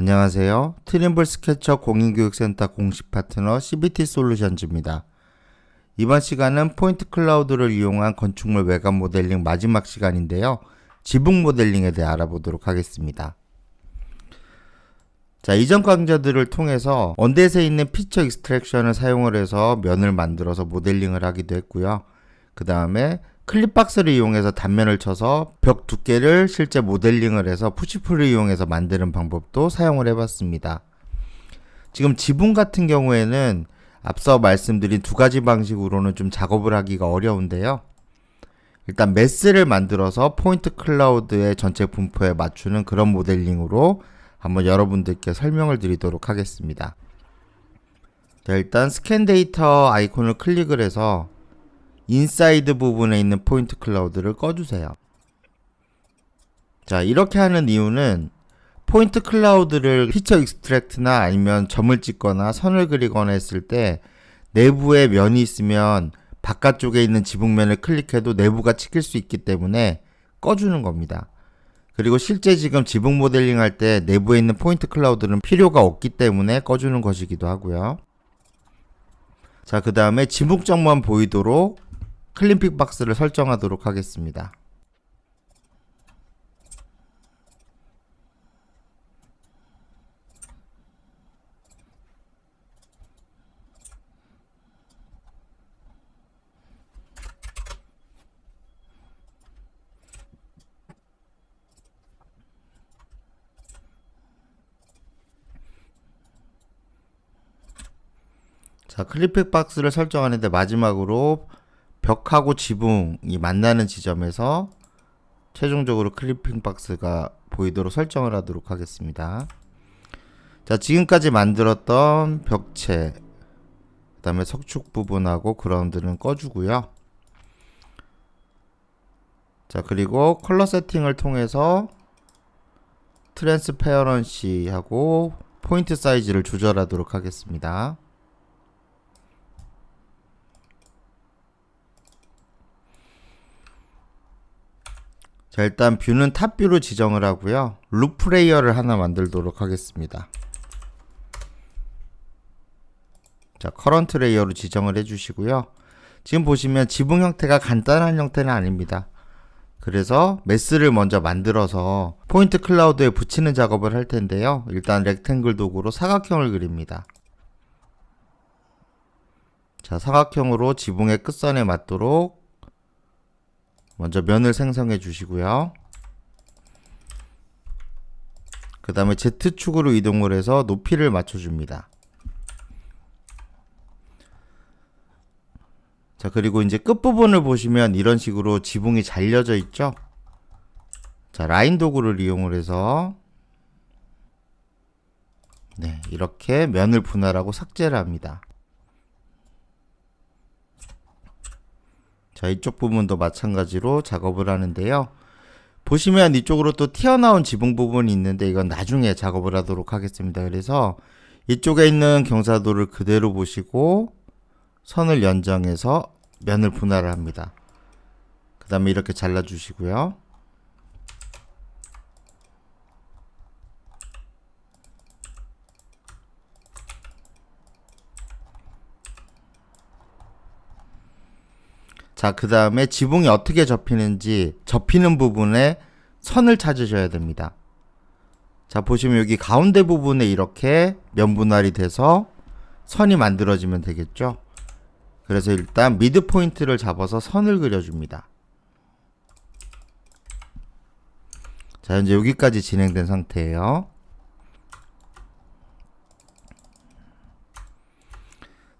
안녕하세요. 트림블 스케쳐 공인교육센터 공식 파트너 CBT 솔루션즈입니다. 이번 시간은 포인트 클라우드를 이용한 건축물 외관 모델링 마지막 시간인데요. 지붕 모델링에 대해 알아보도록 하겠습니다. 자, 이전 강좌들을 통해서 언댓에 있는 피처 익스트랙션을 사용을 해서 면을 만들어서 모델링을 하기도 했고요. 그 다음에 클립박스를 이용해서 단면을 쳐서 벽 두께를 실제 모델링을 해서 푸시풀을 이용해서 만드는 방법도 사용을 해봤습니다. 지금 지붕 같은 경우에는 앞서 말씀드린 두 가지 방식으로는 좀 작업을 하기가 어려운데요. 일단 메스를 만들어서 포인트 클라우드의 전체 분포에 맞추는 그런 모델링으로 한번 여러분들께 설명을 드리도록 하겠습니다. 자, 일단 스캔 데이터 아이콘을 클릭을 해서 인사이드 부분에 있는 포인트 클라우드를 꺼주세요. 자, 이렇게 하는 이유는 포인트 클라우드를 피처 익스트랙트나 아니면 점을 찍거나 선을 그리거나 했을 때 내부에 면이 있으면 바깥쪽에 있는 지붕면을 클릭해도 내부가 찍힐 수 있기 때문에 꺼주는 겁니다. 그리고 실제 지금 지붕 모델링 할 때 내부에 있는 포인트 클라우드는 필요가 없기 때문에 꺼주는 것이기도 하고요. 자, 그 다음에 지붕점만 보이도록 클린픽 박스를 설정하도록 하겠습니다. 자, 클린픽 박스를 설정하는데 마지막으로 벽하고 지붕이 만나는 지점에서 최종적으로 클리핑 박스가 보이도록 설정을 하도록 하겠습니다. 자, 지금까지 만들었던 벽체, 그 다음에 석축 부분하고 그라운드는 꺼주고요. 자, 그리고 컬러 세팅을 통해서 트랜스페어런시하고 포인트 사이즈를 조절하도록 하겠습니다. 자, 일단 뷰는 탑뷰로 지정을 하고요. 루프 레이어를 하나 만들도록 하겠습니다. 자, 커런트 레이어로 지정을 해주시고요. 지금 보시면 지붕 형태가 간단한 형태는 아닙니다. 그래서 메스를 먼저 만들어서 포인트 클라우드에 붙이는 작업을 할 텐데요. 일단 렉탱글 도구로 사각형을 그립니다. 자, 사각형으로 지붕의 끝선에 맞도록 먼저 면을 생성해 주시고요. 그 다음에 Z축으로 이동을 해서 높이를 맞춰줍니다. 자, 그리고 이제 끝부분을 보시면 이런 식으로 지붕이 잘려져 있죠? 자, 라인 도구를 이용을 해서 이렇게 면을 분할하고 삭제를 합니다. 자, 이쪽 부분도 마찬가지로 작업을 하는데요. 보시면 이쪽으로 또 튀어나온 지붕 부분이 있는데 이건 나중에 작업을 하도록 하겠습니다. 그래서 이쪽에 있는 경사도를 그대로 보시고 선을 연장해서 면을 분할을 합니다. 그 다음에 이렇게 잘라주시고요. 자, 그 다음에 지붕이 어떻게 접히는지 접히는 부분에 선을 찾으셔야 됩니다. 자, 보시면 여기 가운데 부분에 이렇게 면 분할이 돼서 선이 만들어지면 되겠죠. 그래서 일단 미드 포인트를 잡아서 선을 그려줍니다. 자, 현재 여기까지 진행된 상태예요.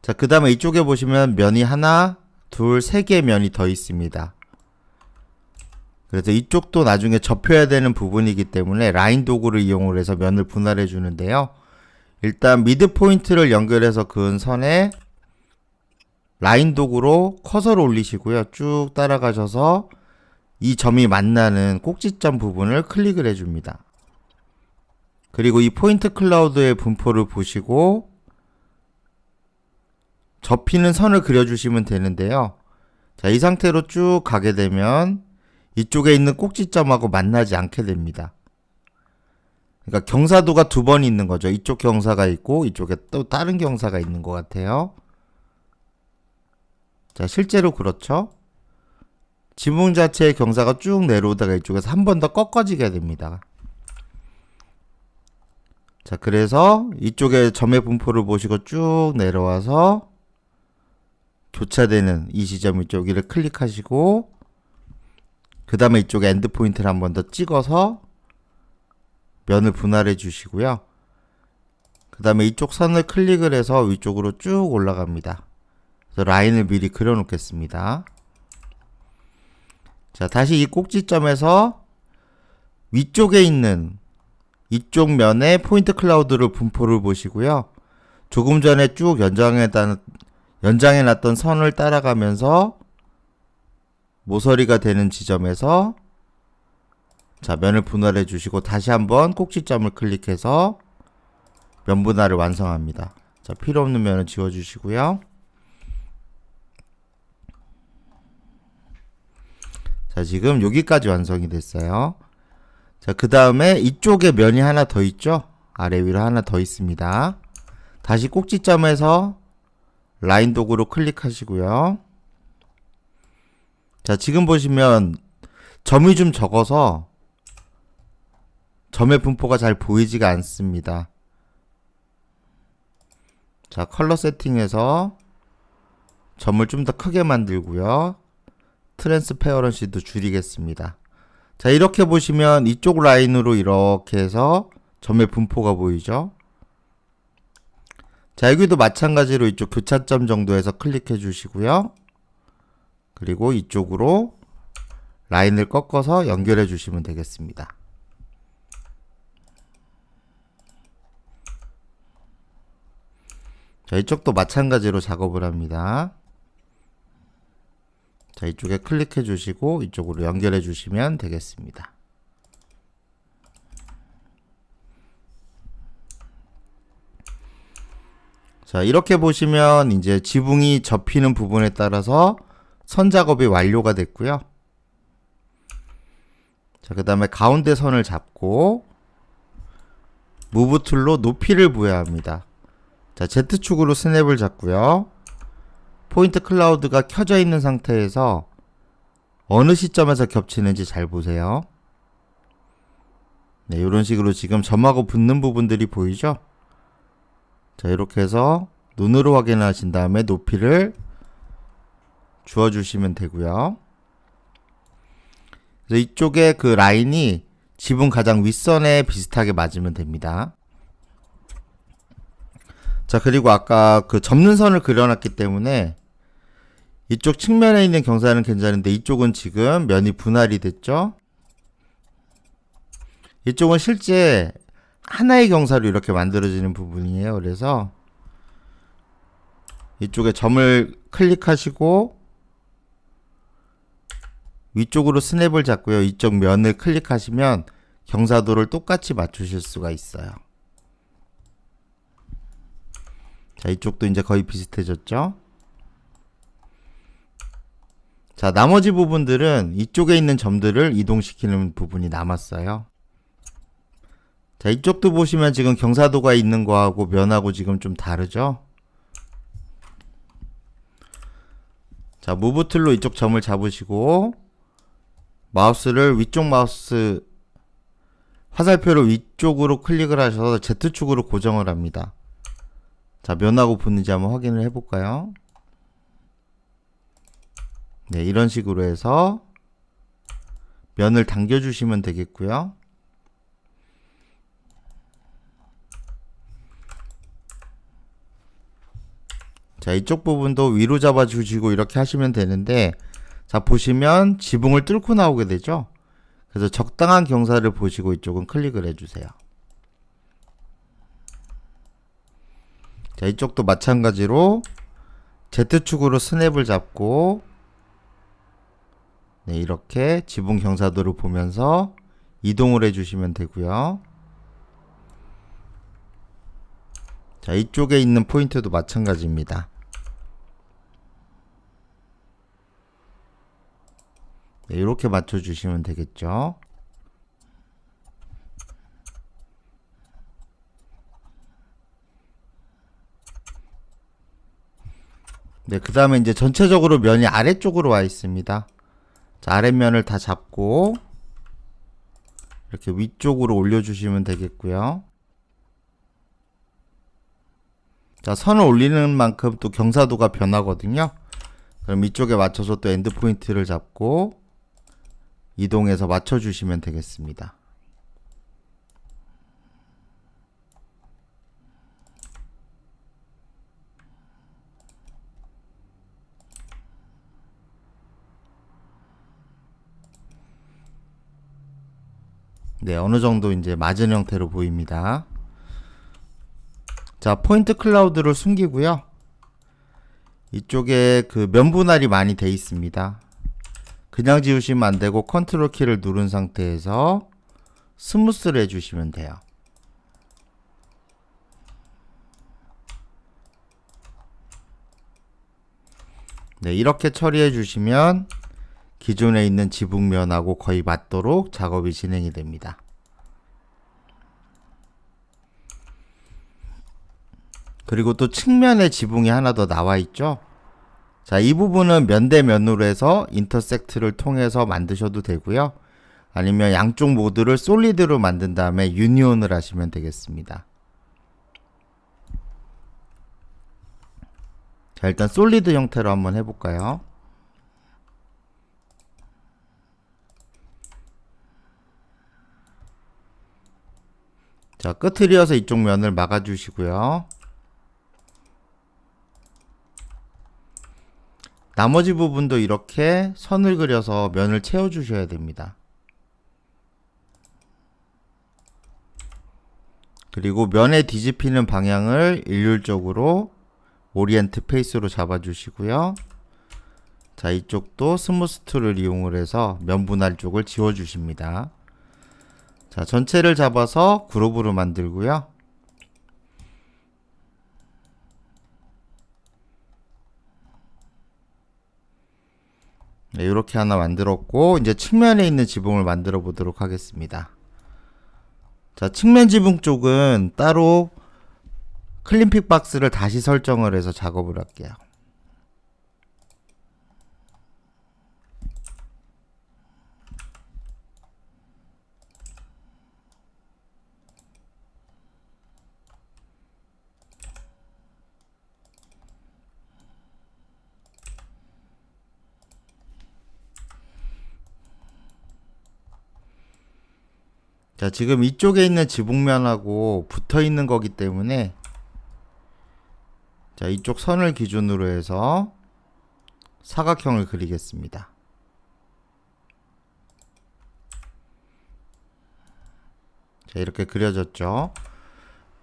자, 그 다음에 이쪽에 보시면 면이 하나, 둘, 세 개의 면이 더 있습니다. 그래서 이쪽도 나중에 접혀야 되는 부분이기 때문에 라인 도구를 이용을 해서 면을 분할해 주는데요. 일단 미드 포인트를 연결해서 그은 선에 라인 도구로 커서를 올리시고요. 쭉 따라가셔서 이 점이 만나는 꼭지점 부분을 클릭을 해줍니다. 그리고 이 포인트 클라우드의 분포를 보시고 접히는 선을 그려주시면 되는데요. 자, 이 상태로 쭉 가게 되면 이쪽에 있는 꼭지점하고 만나지 않게 됩니다. 그러니까 경사도가 두 번 있는 거죠. 이쪽 경사가 있고 이쪽에 또 다른 경사가 있는 것 같아요. 자, 실제로 그렇죠. 지붕 자체의 경사가 쭉 내려오다가 이쪽에서 한 번 더 꺾어지게 됩니다. 자, 그래서 이쪽에 점의 분포를 보시고 쭉 내려와서 교차되는 이 지점 여기를 클릭하시고 그 다음에 이쪽에 엔드 포인트를 한 번 더 찍어서 면을 분할해 주시고요. 그 다음에 이쪽 선을 클릭을 해서 위쪽으로 쭉 올라갑니다. 그래서 라인을 미리 그려 놓겠습니다. 자, 다시 이 꼭지점에서 위쪽에 있는 이쪽 면에 포인트 클라우드를 분포를 보시고요. 조금 전에 쭉 연장해 놨던 선을 따라가면서 모서리가 되는 지점에서 자, 면을 분할해 주시고 다시 한번 꼭지점을 클릭해서 면 분할을 완성합니다. 자, 필요 없는 면은 지워 주시고요. 자, 지금 여기까지 완성이 됐어요. 자, 그 다음에 이쪽에 면이 하나 더 있죠? 아래 위로 하나 더 있습니다. 다시 꼭지점에서 라인 도구로 클릭하시고요. 자, 지금 보시면 점이 좀 적어서 점의 분포가 잘 보이지가 않습니다. 자, 컬러 세팅에서 점을 좀 더 크게 만들고요. 트랜스페어런시도 줄이겠습니다. 자, 이렇게 보시면 이쪽 라인으로 이렇게 해서 점의 분포가 보이죠? 자, 여기도 마찬가지로 이쪽 교차점 정도에서 클릭해 주시고요. 그리고 이쪽으로 라인을 꺾어서 연결해 주시면 되겠습니다. 자, 이쪽도 마찬가지로 작업을 합니다. 자, 이쪽에 클릭해 주시고 이쪽으로 연결해 주시면 되겠습니다. 자, 이렇게 보시면 이제 지붕이 접히는 부분에 따라서 선 작업이 완료가 됐고요. 자, 그 다음에 가운데 선을 잡고 무브 툴로 높이를 부여합니다. 자, Z축으로 스냅을 잡고요. 포인트 클라우드가 켜져 있는 상태에서 어느 시점에서 겹치는지 잘 보세요. 네, 이런 식으로 지금 점하고 붙는 부분들이 보이죠? 자, 이렇게 해서 눈으로 확인하신 다음에 높이를 주어주시면 되고요. 그래서 이쪽에 그 라인이 지붕 가장 윗선에 비슷하게 맞으면 됩니다. 자, 그리고 아까 그 접는 선을 그려놨기 때문에 이쪽 측면에 있는 경사는 괜찮은데 이쪽은 지금 면이 분할이 됐죠? 이쪽은 실제 하나의 경사로 이렇게 만들어지는 부분이에요. 그래서 이쪽에 점을 클릭하시고 위쪽으로 스냅을 잡고요. 이쪽 면을 클릭하시면 경사도를 똑같이 맞추실 수가 있어요. 자, 이쪽도 이제 거의 비슷해졌죠? 자, 나머지 부분들은 이쪽에 있는 점들을 이동시키는 부분이 남았어요. 자, 이쪽도 보시면 지금 경사도가 있는 거하고 면하고 지금 좀 다르죠? 자, 무브 툴로 이쪽 점을 잡으시고 마우스를 위쪽 마우스 화살표를 위쪽으로 클릭을 하셔서 Z축으로 고정을 합니다. 자, 면하고 붙는지 한번 확인을 해볼까요? 네, 이런 식으로 해서 면을 당겨주시면 되겠고요. 자, 이쪽 부분도 위로 잡아주시고 이렇게 하시면 되는데, 자, 보시면 지붕을 뚫고 나오게 되죠? 그래서 적당한 경사를 보시고 이쪽은 클릭을 해주세요. 자, 이쪽도 마찬가지로 Z축으로 스냅을 잡고 네, 이렇게 지붕 경사도를 보면서 이동을 해주시면 되고요. 자, 이쪽에 있는 포인트도 마찬가지입니다. 네, 이렇게 맞춰주시면 되겠죠. 네, 그 다음에 이제 전체적으로 면이 아래쪽으로 와 있습니다. 자, 아랫면을 다 잡고 이렇게 위쪽으로 올려주시면 되겠고요. 자, 선을 올리는 만큼 또 경사도가 변하거든요. 그럼 이쪽에 맞춰서 또 엔드 포인트를 잡고 이동해서 맞춰주시면 되겠습니다. 네, 어느 정도 이제 맞은 형태로 보입니다. 자, 포인트 클라우드를 숨기고요. 이쪽에 그 면 분할이 많이 돼 있습니다. 그냥 지우시면 안 되고 컨트롤 키를 누른 상태에서 스무스를 해주시면 돼요. 네, 이렇게 처리해 주시면 기존에 있는 지붕면하고 거의 맞도록 작업이 진행이 됩니다. 그리고 또 측면에 지붕이 하나 더 나와 있죠. 자, 이 부분은 면 대 면으로 해서 인터섹트를 통해서 만드셔도 되고요. 아니면 양쪽 모드를 솔리드로 만든 다음에 유니온을 하시면 되겠습니다. 자, 일단 솔리드 형태로 한번 해볼까요? 자, 끝을 이어서 이쪽 면을 막아주시고요. 나머지 부분도 이렇게 선을 그려서 면을 채워주셔야 됩니다. 그리고 면에 뒤집히는 방향을 일률적으로 오리엔트 페이스로 잡아주시고요. 자, 이쪽도 스무스 툴을 이용을 해서 면 분할 쪽을 지워주십니다. 자, 전체를 잡아서 그룹으로 만들고요. 네, 이렇게 하나 만들었고 이제 측면에 있는 지붕을 만들어 보도록 하겠습니다. 자, 측면 지붕 쪽은 따로 클린픽 박스를 다시 설정을 해서 작업을 할게요. 자, 지금 이쪽에 있는 지붕면하고 붙어 있는 거기 때문에 자, 이쪽 선을 기준으로 해서 사각형을 그리겠습니다. 자, 이렇게 그려졌죠.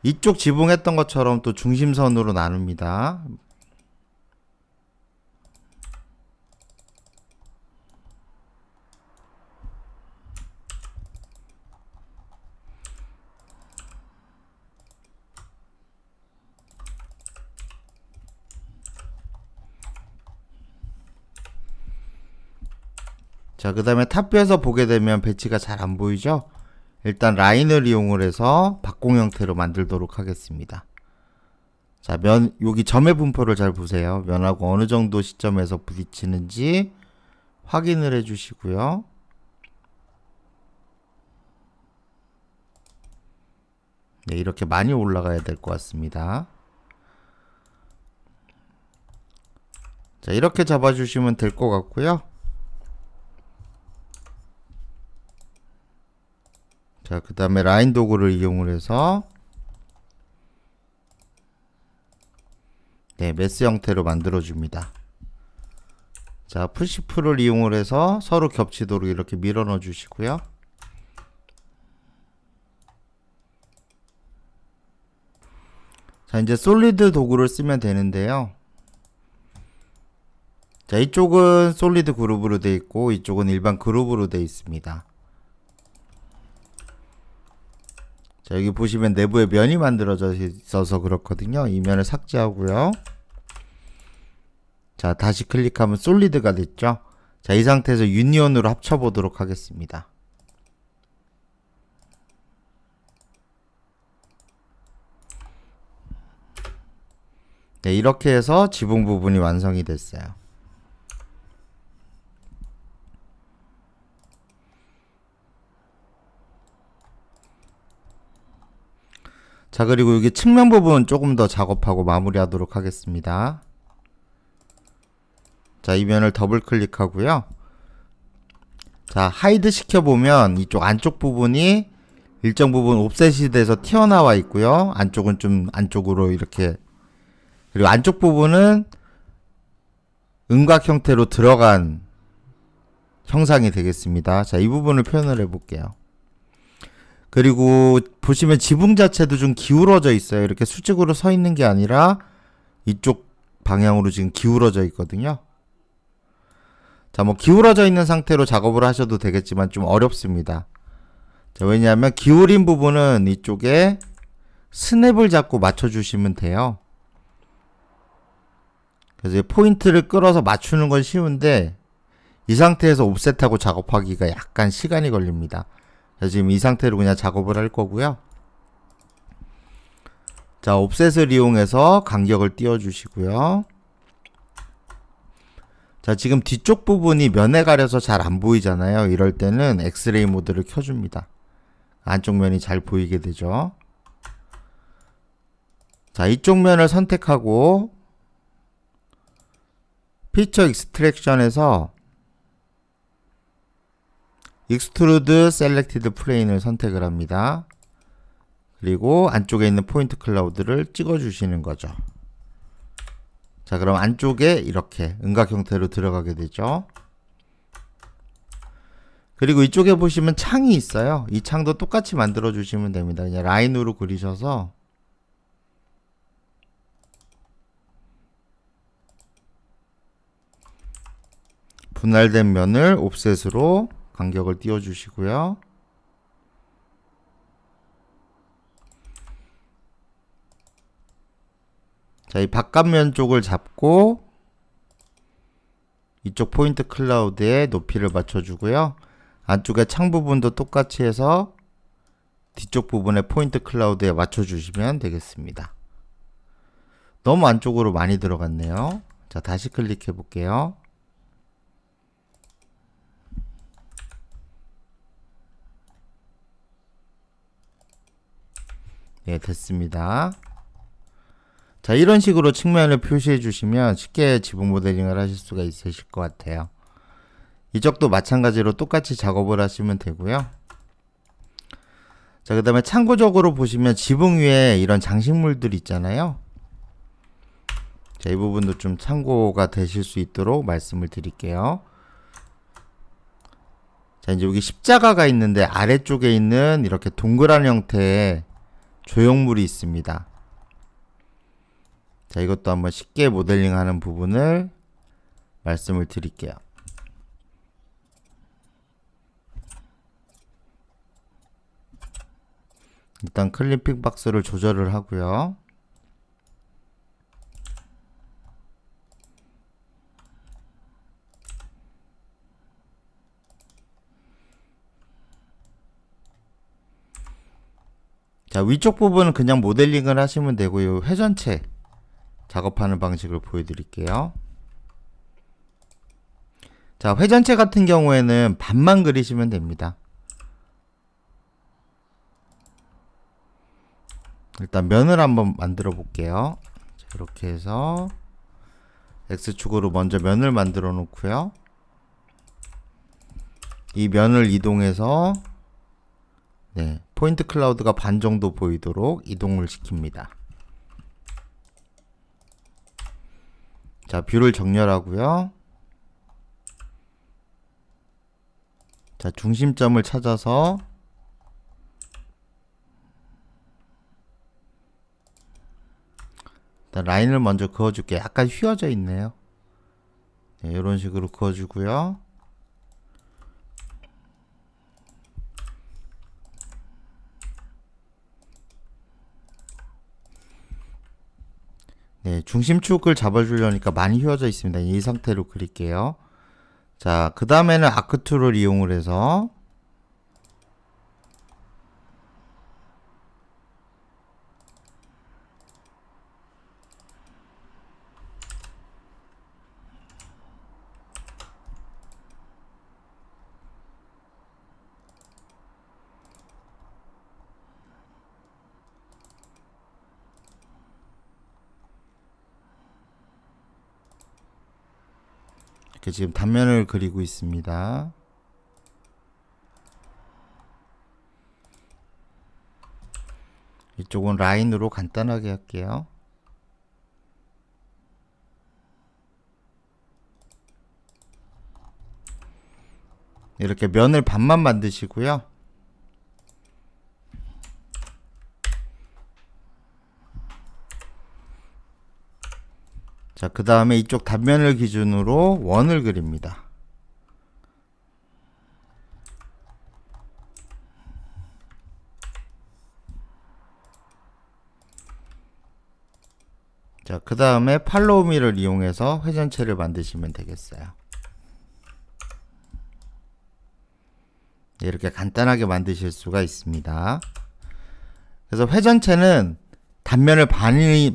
이쪽 지붕 했던 것처럼 또 중심선으로 나눕니다. 자, 그 다음에 탑뷰에서 보게 되면 배치가 잘 안 보이죠? 일단 라인을 이용을 해서 박공 형태로 만들도록 하겠습니다. 자, 여기 점의 분포를 잘 보세요. 면하고 어느 정도 시점에서 부딪히는지 확인을 해 주시고요. 네, 이렇게 많이 올라가야 될 것 같습니다. 자, 이렇게 잡아주시면 될 것 같고요. 자, 그 다음에 라인 도구를 이용을 해서 네, 메스 형태로 만들어 줍니다. 자, 푸시풀을 이용을 해서 서로 겹치도록 이렇게 밀어 넣어 주시고요. 자, 이제 솔리드 도구를 쓰면 되는데요. 자, 이쪽은 솔리드 그룹으로 되어 있고 이쪽은 일반 그룹으로 되어 있습니다. 자, 여기 보시면 내부에 면이 만들어져 있어서 그렇거든요. 이 면을 삭제하고요. 자, 다시 클릭하면 솔리드가 됐죠. 자, 이 상태에서 유니온으로 합쳐보도록 하겠습니다. 네, 이렇게 해서 지붕 부분이 완성이 됐어요. 자, 그리고 여기 측면 부분 조금 더 작업하고 마무리하도록 하겠습니다. 자, 이 면을 더블 클릭하고요. 자, 하이드 시켜보면 이쪽 안쪽 부분이 일정 부분 옵셋이 돼서 튀어나와 있고요. 안쪽은 좀 안쪽으로 이렇게, 그리고 안쪽 부분은 음각 형태로 들어간 형상이 되겠습니다. 자, 이 부분을 표현을 해볼게요. 그리고 보시면 지붕 자체도 좀 기울어져 있어요. 이렇게 수직으로 서 있는 게 아니라 이쪽 방향으로 지금 기울어져 있거든요. 자, 뭐 기울어져 있는 상태로 작업을 하셔도 되겠지만 좀 어렵습니다. 자, 왜냐하면 기울인 부분은 이쪽에 스냅을 잡고 맞춰주시면 돼요. 그래서 포인트를 끌어서 맞추는 건 쉬운데 이 상태에서 옵셋하고 작업하기가 약간 시간이 걸립니다. 그래서 지금 이 상태로 그냥 작업을 할 거고요. 자, 옵셋을 이용해서 간격을 띄워주시고요. 자, 지금 뒤쪽 부분이 면에 가려서 잘 안 보이잖아요. 이럴 때는 엑스레이 모드를 켜줍니다. 안쪽 면이 잘 보이게 되죠. 자, 이쪽 면을 선택하고 피처 익스트랙션에서 익스트루드 셀렉티드 플레인을 선택을 합니다. 그리고 안쪽에 있는 포인트 클라우드를 찍어 주시는 거죠. 자, 그럼 안쪽에 이렇게 음각 형태로 들어가게 되죠. 그리고 이쪽에 보시면 창이 있어요. 이 창도 똑같이 만들어 주시면 됩니다. 그냥 라인으로 그리셔서 분할된 면을 옵셋으로 간격을 띄워 주시고요. 자, 이 바깥면 쪽을 잡고 이쪽 포인트 클라우드에 높이를 맞춰주고요. 안쪽에 창 부분도 똑같이 해서 뒤쪽 부분에 포인트 클라우드에 맞춰주시면 되겠습니다. 너무 안쪽으로 많이 들어갔네요. 자, 다시 클릭해 볼게요. 네, 됐습니다. 자, 이런 식으로 측면을 표시해 주시면 쉽게 지붕 모델링을 하실 수가 있으실 것 같아요. 이쪽도 마찬가지로 똑같이 작업을 하시면 되고요. 자, 그 다음에 참고적으로 보시면 지붕 위에 이런 장식물들 있잖아요. 자, 이 부분도 좀 참고가 되실 수 있도록 말씀을 드릴게요. 자, 이제 여기 십자가가 있는데 아래쪽에 있는 이렇게 동그란 형태의 조형물이 있습니다. 자, 이것도 한번 쉽게 모델링 하는 부분을 말씀을 드릴게요. 일단 클리핑 박스를 조절을 하고요. 자, 위쪽 부분은 그냥 모델링을 하시면 되고요. 회전체 작업하는 방식을 보여드릴게요. 자, 회전체 같은 경우에는 반만 그리시면 됩니다. 일단 면을 한번 만들어 볼게요. 자, 이렇게 해서 X축으로 먼저 면을 만들어 놓고요. 이 면을 이동해서 네, 포인트 클라우드가 반 정도 보이도록 이동을 시킵니다. 자, 뷰를 정렬하고요. 자, 중심점을 찾아서 일단 라인을 먼저 그어줄게요. 약간 휘어져 있네요. 네, 이런 식으로 그어주고요. 네, 중심축을 잡아주려니까 많이 휘어져 있습니다. 이 상태로 그릴게요. 자, 그 다음에는 아크 툴을 이용을 해서 이렇게 지금 단면을 그리고 있습니다. 이쪽은 라인으로 간단하게 할게요. 이렇게 면을 반만 만드시고요. 자, 그 다음에 이쪽 단면을 기준으로 원을 그립니다. 자, 그 다음에 팔로우미를 이용해서 회전체를 만드시면 되겠어요. 이렇게 간단하게 만드실 수가 있습니다. 그래서 회전체는 단면을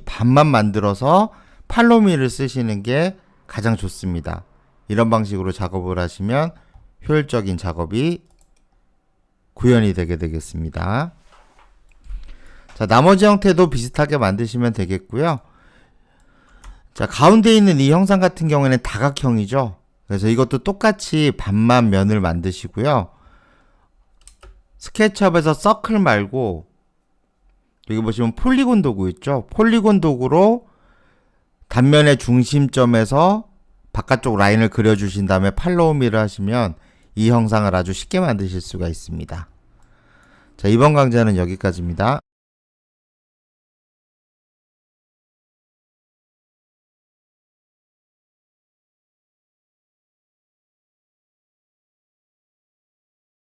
반만 만들어서 팔로우미를 쓰시는 게 가장 좋습니다. 이런 방식으로 작업을 하시면 효율적인 작업이 구현이 되게 되겠습니다. 자, 나머지 형태도 비슷하게 만드시면 되겠고요. 자, 가운데 있는 이 형상 같은 경우에는 다각형이죠. 그래서 이것도 똑같이 반만 면을 만드시고요. 스케치업에서 서클 말고 여기 보시면 폴리곤 도구 있죠. 폴리곤 도구로 단면의 중심점에서 바깥쪽 라인을 그려주신 다음에 팔로우미를 하시면 이 형상을 아주 쉽게 만드실 수가 있습니다. 자, 이번 강좌는 여기까지입니다.